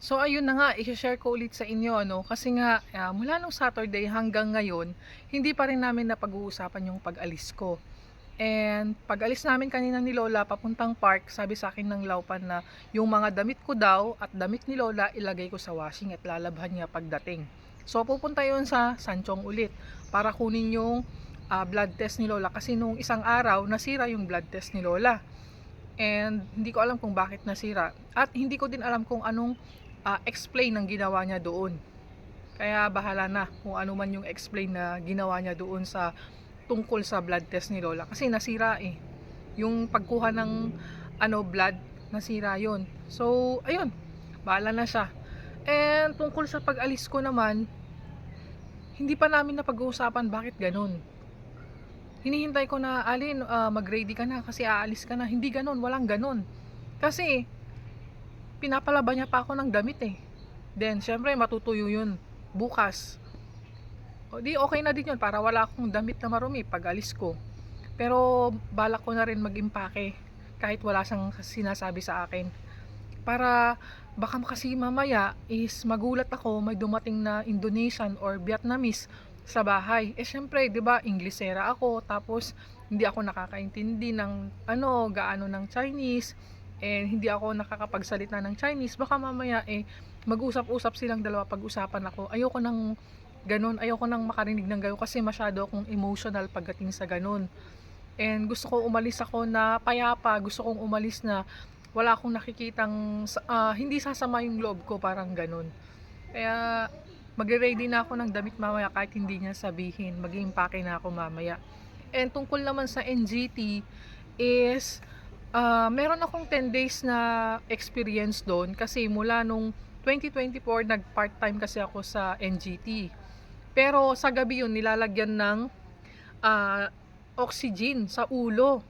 So ayun na nga, i-share ko ulit sa inyo ano, kasi nga mula nung Saturday hanggang ngayon, hindi pa rin namin napag-uusapan yung pag-alis ko. And pag-alis namin kanina ni Lola papuntang park, sabi sa akin ng Laupan na yung mga damit ko daw at damit ni Lola ilagay ko sa washing at lalabhan niya pagdating. So pupunta yun sa Sanchong ulit para kunin yung blood test ni Lola kasi nung isang araw nasira yung blood test ni Lola. And hindi ko alam kung bakit nasira. At hindi ko din alam kung anong explain ng ginawa niya doon. Kaya bahala na kung ano man yung explain na ginawa niya doon sa tungkol sa blood test ni Lola. Kasi nasira eh. Yung pagkuha ng blood, nasira yon. So, ayun. Bahala na siya. And tungkol sa pag-alis ko naman, hindi pa namin napag-uusapan bakit ganun. Hinihintay ko na, Alin, mag-ready ka na kasi aalis ka na. Hindi ganun, walang ganun. Kasi, pinapalaba niya pa ako ng damit eh. Then, syempre, matutuyo yun bukas. O di, okay na din yun para wala akong damit na marumi pag alis ko. Pero, balak ko na rin mag-impake kahit wala siyang sinasabi sa akin. Para, baka kasi mamaya is magulat ako may dumating na Indonesian or Vietnamese sa bahay. Eh syempre, 'di ba, Inglesera ako, tapos hindi ako nakakaintindi ng gaano ng Chinese, and hindi ako nakakapagsalita ng Chinese. Baka mamaya mag-usap-usap silang dalawa, pag-usapan ako. Ayoko nang ganun, ayoko nang makarinig ng gayo kasi masyado akong emotional pagdating sa ganun. And gusto ko umalis ako na payapa, gusto kong umalis na wala akong nakikitang hindi sasama yung loob ko, parang ganun. Kaya magre-ready na ako ng damit mamaya kahit hindi niya sabihin. Mag-iimpake na ako mamaya. And tungkol naman sa NGT is meron akong 10 days na experience doon kasi mula nung 2024 nag-part-time kasi ako sa NGT. Pero sa gabi yun nilalagyan ng ah, oxygen sa ulo.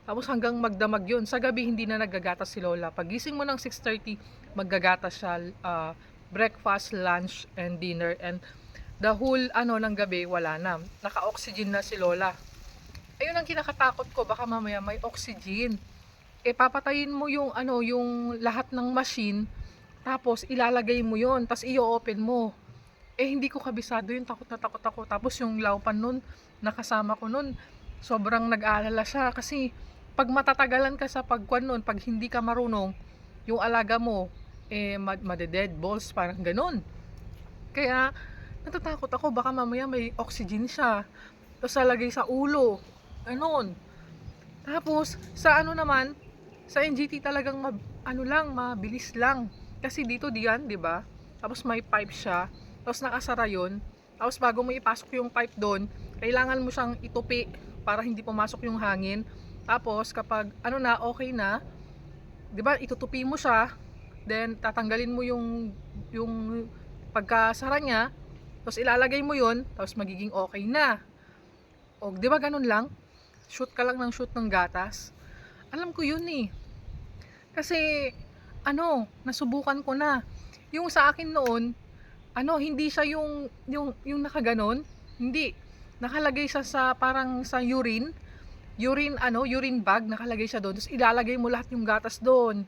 Tapos hanggang magdamag yun. Sa gabi hindi na naggagatas si Lola. Pagising mo ng 6:30, maggagatas siya, breakfast, lunch, and dinner. And the whole ng gabi, wala na. Naka-oxygen na si Lola. Ayun ang kinakatakot ko, baka mamaya may oxygen. Papatayin mo yung lahat ng machine, tapos ilalagay mo yon, tapos i-open mo. Hindi ko kabisado yun, takot na takot ako. Tapos yung Laupan nun, nakasama ko nun, sobrang nag-aalala siya kasi pag matatagalan ka sa pagkwan nun, pag hindi ka marunong, yung alaga mo, made-dead balls, parang ganun. Kaya, natatakot ako, baka mamaya may oxygen siya, tapos lalagay sa ulo, ganun. Tapos, sa naman, sa NGT talagang mabilis lang. Kasi dito diyan, 'di ba? Tapos may pipe siya, tapos nakasara 'yon. Tapos bago mo ipasok yung pipe doon, kailangan mo siyang itupi para hindi pumasok yung hangin. Tapos kapag okay na, 'di ba? Itutupi mo siya, then tatanggalin mo yung pagkasara niya, tapos ilalagay mo 'yon, tapos magiging okay na. O, 'di ba ganun lang? Shoot ka lang ng shoot ng gatas. Alam ko 'yun eh. Kasi nasubukan ko na. Yung sa akin noon, hindi siya yung nakaganon. Hindi. Nakalagay siya sa parang sa urine. Urine bag, nakalagay siya doon. Tapos ilalagay mo lahat yung gatas doon.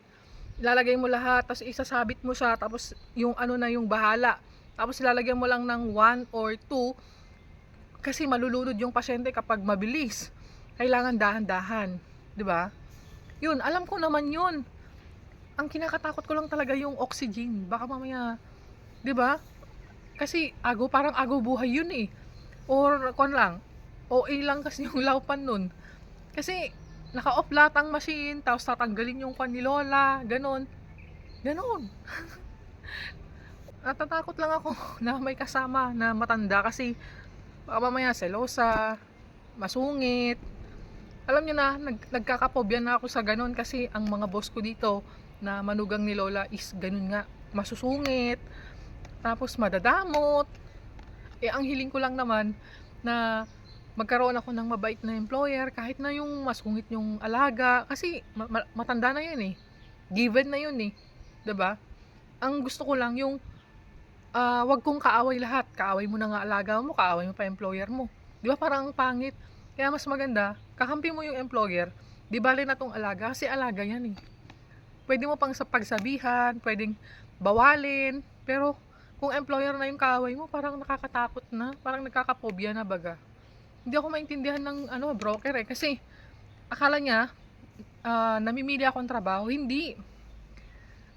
Ilalagay mo lahat, tapos isasabit mo siya, tapos yung na yung bahala. Tapos ilalagay mo lang ng 1 or 2 kasi malulunod yung pasyente kapag mabilis. Kailangan dahan-dahan, 'di ba? Yun, alam ko naman yun. Ang kinakatakot ko lang talaga yung oxygen. Baka mamaya, 'di ba? Kasi parang buhay yun eh. Or kon lang, OA lang kasi yung Laupan nun. Kasi naka-off lahat ang machine, tapos tatanggalin yung kwan ni Lola, ganon. Ganon. Natatakot lang ako na may kasama na matanda kasi baka mamaya selosa, masungit. Alam niyo na, nagkakapobya na ako sa ganun kasi ang mga boss ko dito na manugang ni Lola is ganun nga, masusungit, tapos madadamot. Ang hiling ko lang naman na magkaroon ako ng mabait na employer kahit na yung masungit yung alaga kasi matanda na yun eh. Given na yun eh. 'Di ba? Ang gusto ko lang yung wag kong kaaway lahat. Kaaway mo na nga alaga mo, kaaway mo pa employer mo. 'Di ba parang ang pangit? Kaya mas maganda, kakampi mo yung employer, di bale na tong alaga kasi alaga yan eh. Pwede mo pang sa pagsabihan, pwedeng bawalin. Pero kung employer na yung kaaway mo, parang nakakatakot na, parang nagkakaphobia na baga. Hindi ako maintindihan ng broker eh, kasi akala niya namimili akong trabaho, hindi.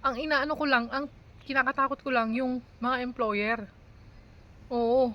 Ang inaano ko lang, ang kinakatakot ko lang yung mga employer. Oo.